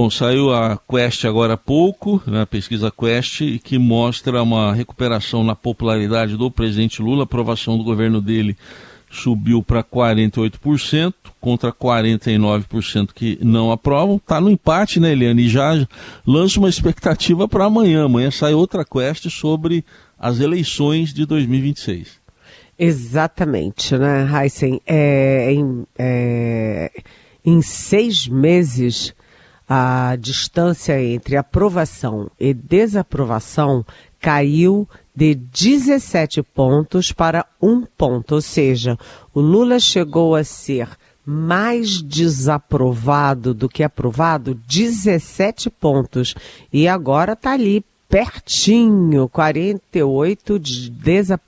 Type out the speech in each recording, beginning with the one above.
Bom, saiu a Quest agora há pouco, a pesquisa Quest, que mostra uma recuperação na popularidade do presidente Lula. A aprovação do governo dele subiu para 48%, contra 49% que não aprovam. Está no empate, né, Eliane? E já lança uma expectativa para amanhã. Amanhã sai outra Quest sobre as eleições de 2026. Exatamente, né, Heisen? Em 6 meses, a distância entre aprovação e desaprovação caiu de 17 pontos para 1 ponto. Ou seja, o Lula chegou a ser mais desaprovado do que aprovado, 17 pontos. E agora está ali pertinho, 48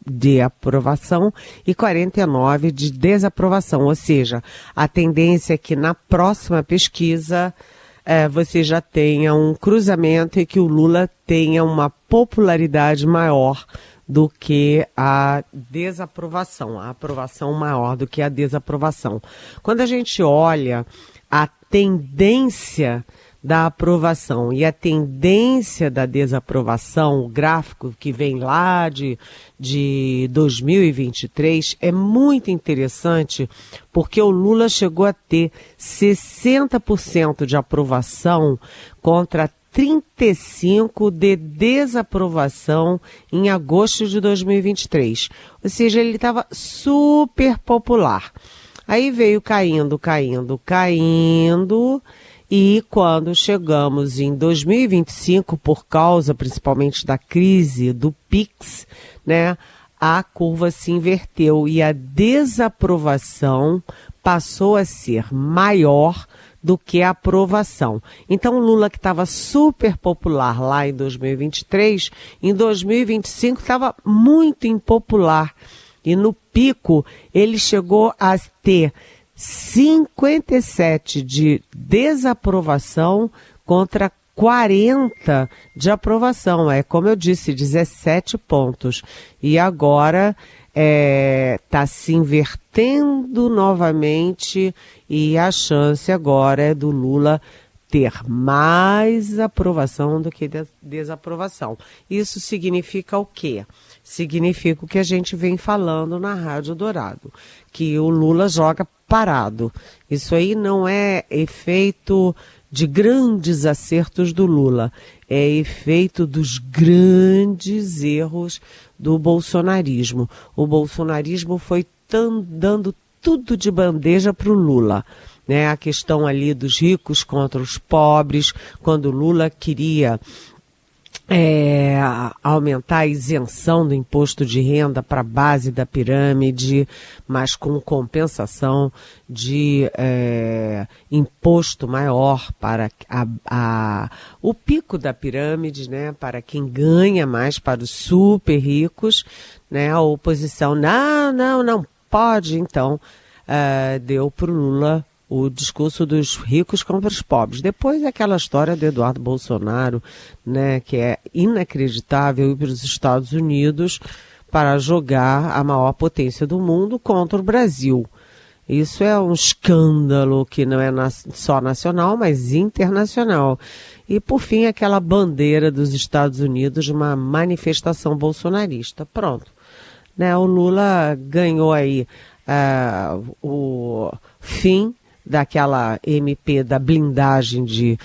de aprovação e 49 de desaprovação. Ou seja, a tendência é que na próxima pesquisa você já tenha um cruzamento e que o Lula tenha uma popularidade maior do que a desaprovação, a aprovação maior do que a desaprovação. Quando a gente olha a tendência da aprovação e a tendência da desaprovação, o gráfico que vem lá de 2023, é muito interessante porque o Lula chegou a ter 60% de aprovação contra 35% de desaprovação em agosto de 2023. Ou seja, ele estava super popular. Aí veio caindo, e quando chegamos em 2025, por causa principalmente da crise do PIX, né, a curva se inverteu e a desaprovação passou a ser maior do que a aprovação. Então, o Lula, que estava super popular lá em 2023, em 2025 estava muito impopular. E no pico, ele chegou a ter 57 de desaprovação contra 40 de aprovação. Como eu disse, 17 pontos. E agora está se invertendo novamente e a chance agora é do Lula ter mais aprovação do que desaprovação. Isso significa o quê? Significa o que a gente vem falando na Rádio Dourado, que o Lula joga parado. Isso aí não é efeito de grandes acertos do Lula, é efeito dos grandes erros do bolsonarismo. O bolsonarismo foi dando tudo de bandeja para o Lula, né? A questão ali dos ricos contra os pobres, quando o Lula queria aumentar a isenção do imposto de renda para a base da pirâmide, mas com compensação de imposto maior para o pico da pirâmide, né, para quem ganha mais, para os super ricos, né, a oposição, não pode, então deu para o Lula o discurso dos ricos contra os pobres. Depois aquela história do Eduardo Bolsonaro, né, que é inacreditável, ir para os Estados Unidos para jogar a maior potência do mundo contra o Brasil. Isso é um escândalo que não é só nacional, mas internacional. E, por fim, aquela bandeira dos Estados Unidos de uma manifestação bolsonarista. Pronto. Né, o Lula ganhou aí o fim daquela MP da blindagem de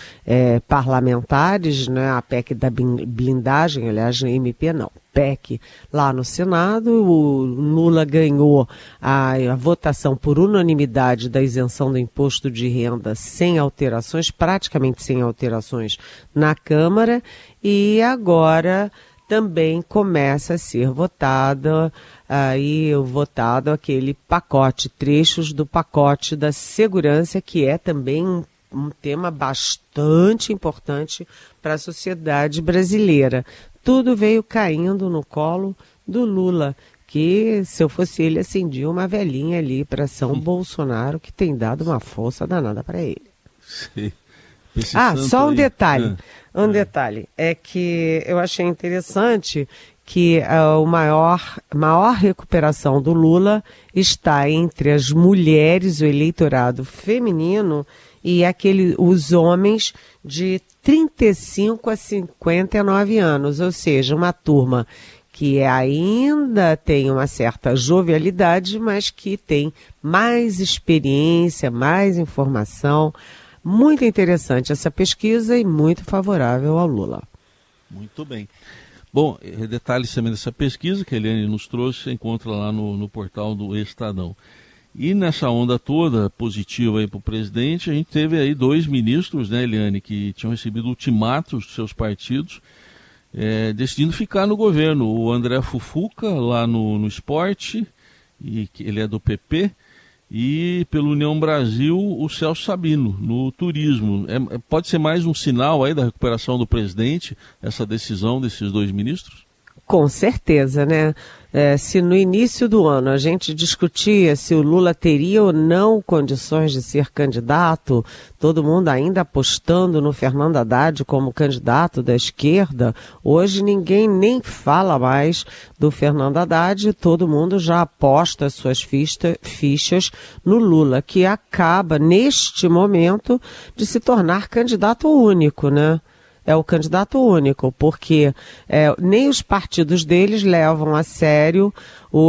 parlamentares, né, a PEC da blindagem, aliás, MP não, PEC lá no Senado. O Lula ganhou a votação por unanimidade da isenção do imposto de renda sem alterações, praticamente sem alterações na Câmara, e agora também começa a ser votado aquele pacote, trechos do pacote da segurança, que é também um tema bastante importante para a sociedade brasileira. Tudo veio caindo no colo do Lula, que, se eu fosse ele, acendia uma velhinha ali para São Bolsonaro, que tem dado uma força danada para ele. Sim. Só um detalhe. Um detalhe é que eu achei interessante que a maior recuperação do Lula está entre as mulheres, o eleitorado feminino, e os homens de 35 a 59 anos, ou seja, uma turma que ainda tem uma certa jovialidade, mas que tem mais experiência, mais informação. Muito interessante essa pesquisa e muito favorável ao Lula. Muito bem. Bom, detalhes também dessa pesquisa que a Eliane nos trouxe, você encontra lá no portal do Estadão. E nessa onda toda positiva aí para o presidente, a gente teve aí 2 ministros, né, Eliane, que tinham recebido ultimatos dos seus partidos, decidindo ficar no governo. O André Fufuca, lá no esporte, e ele é do PP, e pelo União Brasil, o Celso Sabino, no turismo. Pode ser mais um sinal aí da recuperação do presidente, essa decisão desses 2 ministros? Com certeza, né? Se no início do ano a gente discutia se o Lula teria ou não condições de ser candidato, todo mundo ainda apostando no Fernando Haddad como candidato da esquerda, hoje ninguém nem fala mais do Fernando Haddad, todo mundo já aposta as suas fichas no Lula, que acaba, neste momento, de se tornar candidato único, né? É o candidato único, porque nem os partidos deles levam a sério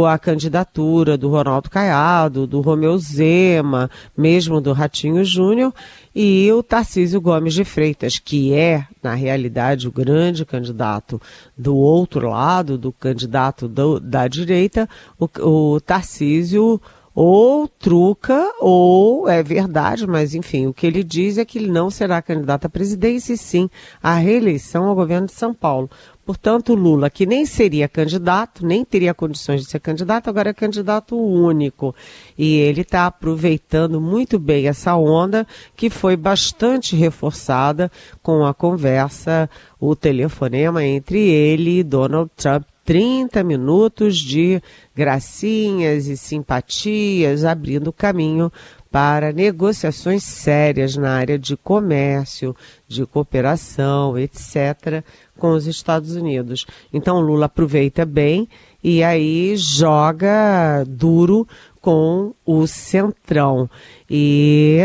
a candidatura do Ronaldo Caiado, do Romeu Zema, mesmo do Ratinho Júnior, e o Tarcísio Gomes de Freitas, que é, na realidade, o grande candidato do outro lado, do candidato da direita, o Tarcísio ou truca, ou é verdade, mas enfim, o que ele diz é que ele não será candidato à presidência e sim à reeleição ao governo de São Paulo. Portanto, o Lula, que nem seria candidato, nem teria condições de ser candidato, agora é candidato único. E ele está aproveitando muito bem essa onda, que foi bastante reforçada com a conversa, o telefonema entre ele e Donald Trump. 30 minutos de gracinhas e simpatias, abrindo caminho para negociações sérias na área de comércio, de cooperação, etc., com os Estados Unidos. Então, Lula aproveita bem e aí joga duro com o Centrão. E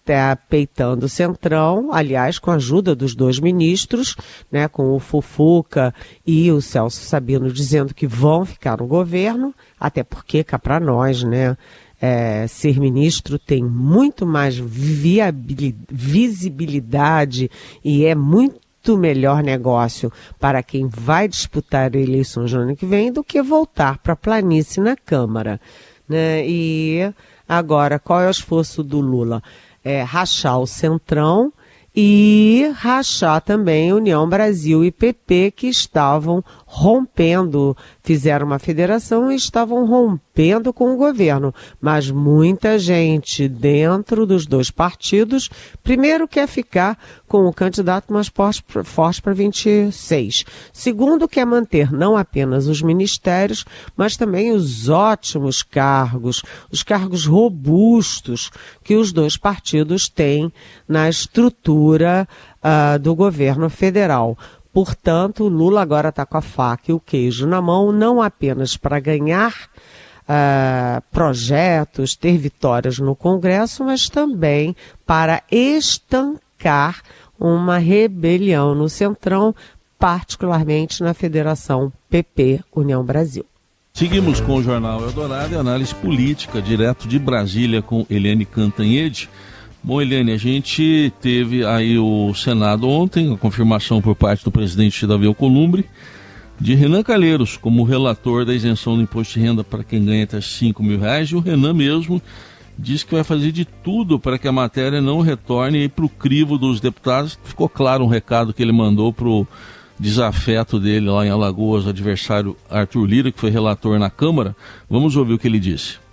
está peitando o Centrão, aliás, com a ajuda dos 2 ministros, né, com o Fufuca e o Celso Sabino dizendo que vão ficar no governo, até porque, cá para nós, né, ser ministro tem muito mais visibilidade e é muito melhor negócio para quem vai disputar eleições no ano que vem do que voltar para a planície na Câmara, né? E agora, qual é o esforço do Lula? Rachar o Centrão e rachar também União Brasil e PP, que estavam rompendo, fizeram uma federação e estavam rompendo com o governo. Mas muita gente dentro dos 2 partidos, primeiro quer ficar com o candidato mais forte para 26. Segundo, quer manter não apenas os ministérios, mas também os ótimos cargos, os cargos robustos que os 2 partidos têm na estrutura do governo federal. Portanto, o Lula agora está com a faca e o queijo na mão, não apenas para ganhar projetos, ter vitórias no Congresso, mas também para estancar uma rebelião no Centrão, particularmente na Federação PP União Brasil. Seguimos com o Jornal Eldorado e análise política, direto de Brasília com Eliane Cantanhede. Bom, Eliane, a gente teve aí o Senado ontem, a confirmação por parte do presidente Davi Alcolumbre, de Renan Calheiros como relator da isenção do imposto de renda para quem ganha até R$5 mil. E o Renan mesmo disse que vai fazer de tudo para que a matéria não retorne para o crivo dos deputados. Ficou claro um recado que ele mandou para o desafeto dele lá em Alagoas, o adversário Arthur Lira, que foi relator na Câmara. Vamos ouvir o que ele disse.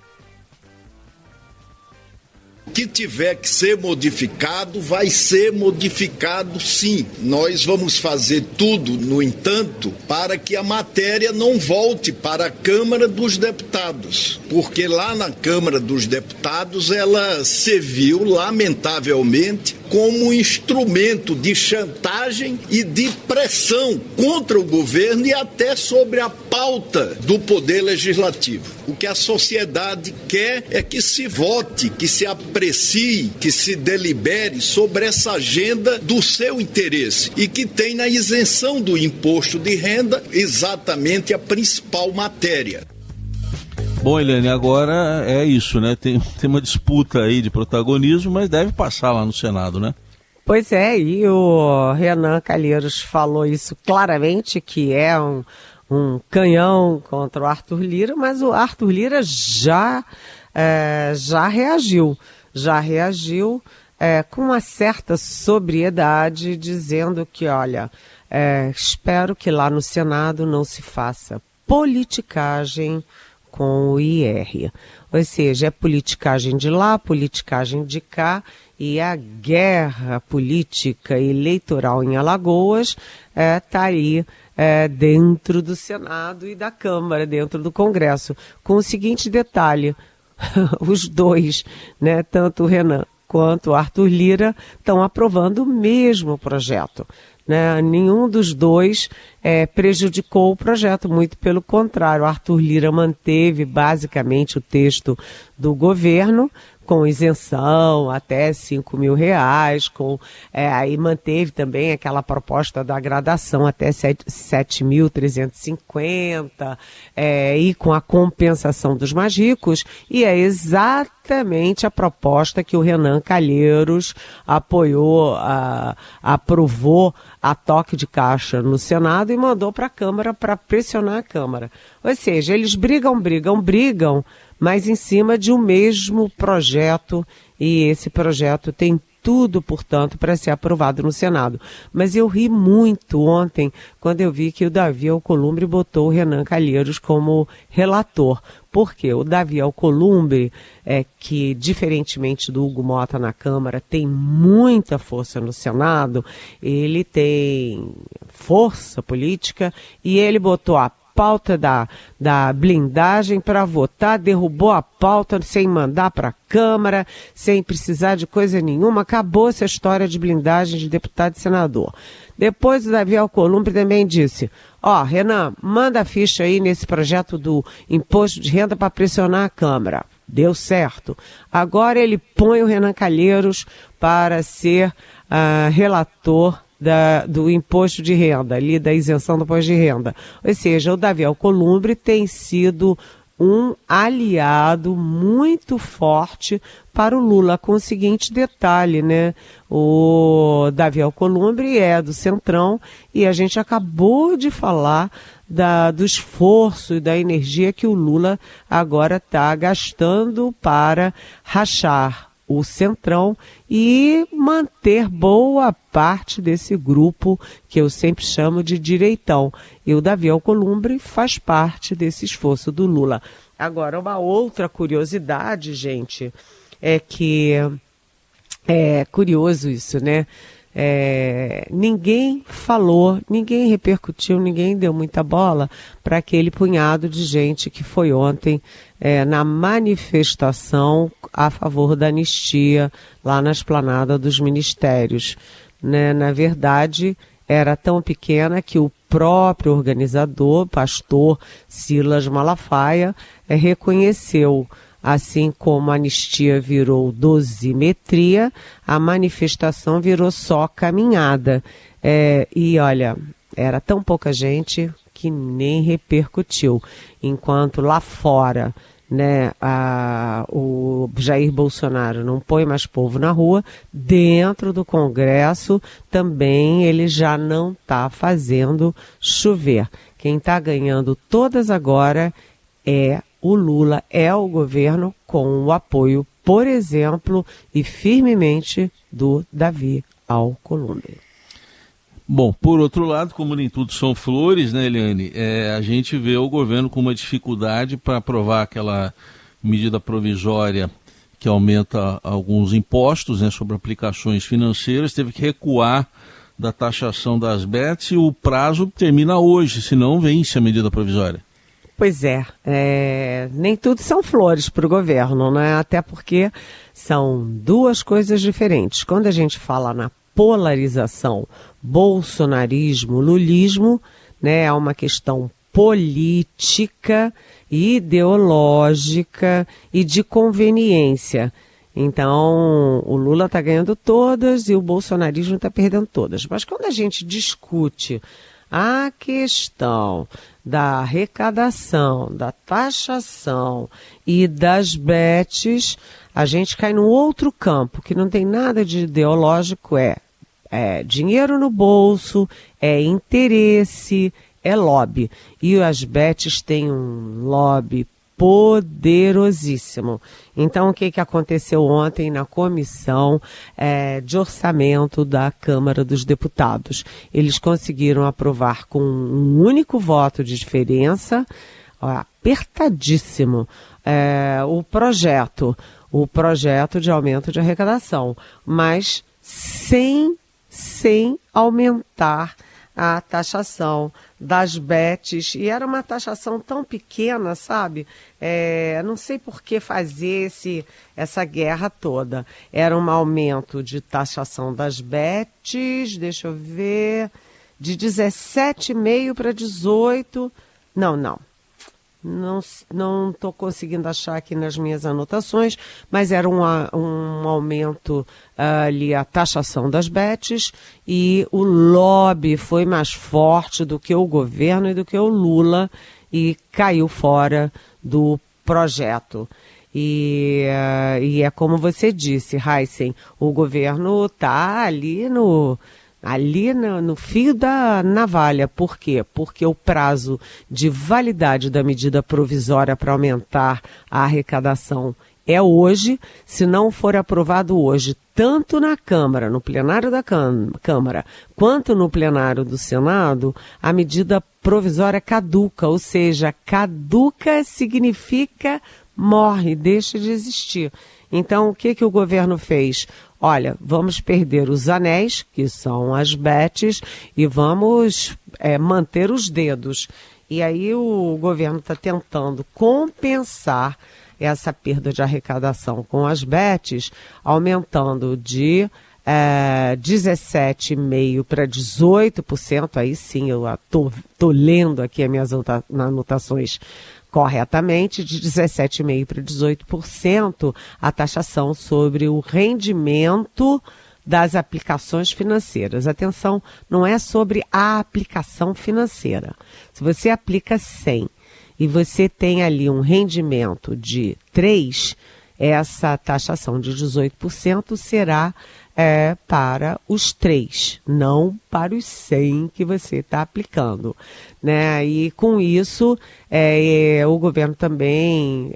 O que tiver que ser modificado, vai ser modificado sim. Nós vamos fazer tudo, no entanto, para que a matéria não volte para a Câmara dos Deputados. Porque lá na Câmara dos Deputados ela serviu, lamentavelmente, como instrumento de chantagem e de pressão contra o governo e até sobre a pauta do Poder Legislativo. O que a sociedade quer é que se vote, que se aprecie, que se delibere sobre essa agenda do seu interesse e que tem na isenção do imposto de renda exatamente a principal matéria. Bom, Eliane, agora é isso, né? Tem uma disputa aí de protagonismo, mas deve passar lá no Senado, né? Pois é, e o Renan Calheiros falou isso claramente, que é um canhão contra o Arthur Lira, mas o Arthur Lira já reagiu com uma certa sobriedade, dizendo que, olha, espero que lá no Senado não se faça politicagem com o IR. Ou seja, é politicagem de lá, politicagem de cá, e a guerra política eleitoral em Alagoas está aí dentro do Senado e da Câmara, dentro do Congresso. Com o seguinte detalhe, os dois, né, tanto o Renan quanto o Arthur Lira, estão aprovando o mesmo projeto. Né? Nenhum dos dois prejudicou o projeto, muito pelo contrário. O Arthur Lira manteve basicamente o texto do governo, com isenção até R$5.000, aí manteve também aquela proposta da gradação até 7.350, e com a compensação dos mais ricos, e é exatamente a proposta que o Renan Calheiros apoiou, aprovou a toque de caixa no Senado e mandou para a Câmara para pressionar a Câmara. Ou seja, eles brigam, mas em cima de um mesmo projeto, e esse projeto tem tudo, portanto, para ser aprovado no Senado. Mas eu ri muito ontem quando eu vi que o Davi Alcolumbre botou o Renan Calheiros como relator. Por quê? O Davi Alcolumbre, que diferentemente do Hugo Mota na Câmara, tem muita força no Senado, ele tem força política e ele botou a pauta da blindagem para votar, derrubou a pauta sem mandar para a Câmara, sem precisar de coisa nenhuma, acabou essa história de blindagem de deputado e senador. Depois o Davi Alcolumbre também disse, Renan, manda a ficha aí nesse projeto do imposto de renda para pressionar a Câmara. Deu certo. Agora ele põe o Renan Calheiros para ser relator do imposto de renda, ali da isenção do imposto de renda. Ou seja, o Davi Alcolumbre tem sido um aliado muito forte para o Lula, com o seguinte detalhe, né? O Davi Alcolumbre é do Centrão e a gente acabou de falar do esforço e da energia que o Lula agora está gastando para rachar o Centrão e manter boa parte desse grupo que eu sempre chamo de direitão. E o Davi Alcolumbre faz parte desse esforço do Lula. Agora, uma outra curiosidade, gente, é que é curioso isso, né? Ninguém falou, ninguém repercutiu, ninguém deu muita bola para aquele punhado de gente que foi ontem na manifestação a favor da anistia lá na esplanada dos ministérios. Né? Na verdade, era tão pequena que o próprio organizador, pastor Silas Malafaia, reconheceu. Assim como a anistia virou dosimetria, a manifestação virou só caminhada. E olha, era tão pouca gente que nem repercutiu. Enquanto lá fora, né, o Jair Bolsonaro não põe mais povo na rua, dentro do Congresso também ele já não está fazendo chover. Quem está ganhando todas agora é o Lula, é o governo, com o apoio, por exemplo, e firmemente do Davi Alcolumbre. Bom, por outro lado, como nem tudo são flores, né, Eliane, a gente vê o governo com uma dificuldade para aprovar aquela medida provisória que aumenta alguns impostos, né, sobre aplicações financeiras, teve que recuar da taxação das bets e o prazo termina hoje, senão vence a medida provisória. Pois nem tudo são flores para o governo, né? Até porque são duas coisas diferentes. Quando a gente fala na polarização bolsonarismo, lulismo, né, é uma questão política, ideológica e de conveniência. Então, o Lula está ganhando todas e o bolsonarismo está perdendo todas. Mas quando a gente discute a questão da arrecadação, da taxação e das bets, a gente cai num outro campo que não tem nada de ideológico, é dinheiro no bolso, é interesse, é lobby. E as bets têm um lobby poderosíssimo. Então, o que aconteceu ontem na comissão de orçamento da Câmara dos Deputados? Eles conseguiram aprovar com um único voto de diferença, apertadíssimo, o projeto de aumento de arrecadação, mas sem aumentar a taxação das bets, e era uma taxação tão pequena, sabe? Não sei por que fazer essa guerra toda. Era um aumento de taxação das bets, deixa eu ver, de 17,5 para 18. Não estou conseguindo achar aqui nas minhas anotações, mas era um aumento ali, a taxação das bets, e o lobby foi mais forte do que o governo e do que o Lula e caiu fora do projeto. E é como você disse, Heisen, o governo está ali no fio da navalha. Por quê? Porque o prazo de validade da medida provisória para aumentar a arrecadação é hoje. Se não for aprovado hoje, tanto na Câmara, no plenário da Câmara, quanto no plenário do Senado, a medida provisória caduca, ou seja, caduca significa morre, deixa de existir. Então, o que o governo fez? Olha, vamos perder os anéis, que são as bets, e vamos manter os dedos. E aí o governo está tentando compensar essa perda de arrecadação com as bets, aumentando de 17,5% para 18%. Aí sim, eu estou lendo aqui as minhas anotações corretamente, de 17,5% para 18% a taxação sobre o rendimento das aplicações financeiras. Atenção, não é sobre a aplicação financeira. Se você aplica 100 e você tem ali um rendimento de 3, essa taxação de 18% será para os 3, não para os 100 que você está aplicando, né? E com isso, o governo também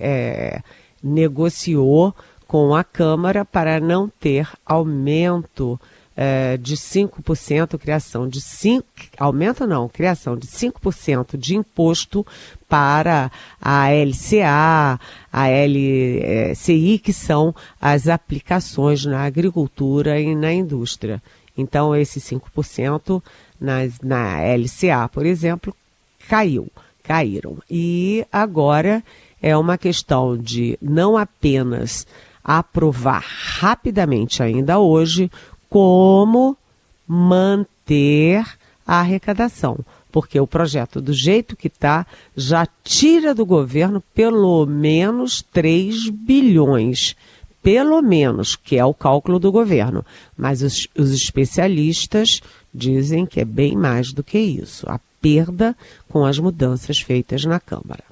negociou com a Câmara para não ter aumento de 5%, criação de 5% de imposto para a LCA, a LCI, que são as aplicações na agricultura e na indústria. Então, esses 5% na LCA, por exemplo, caíram. E agora é uma questão de não apenas aprovar rapidamente ainda hoje, como manter a arrecadação, porque o projeto, do jeito que está, já tira do governo pelo menos 3 bilhões, pelo menos, que é o cálculo do governo. Mas os especialistas dizem que é bem mais do que isso, a perda com as mudanças feitas na Câmara.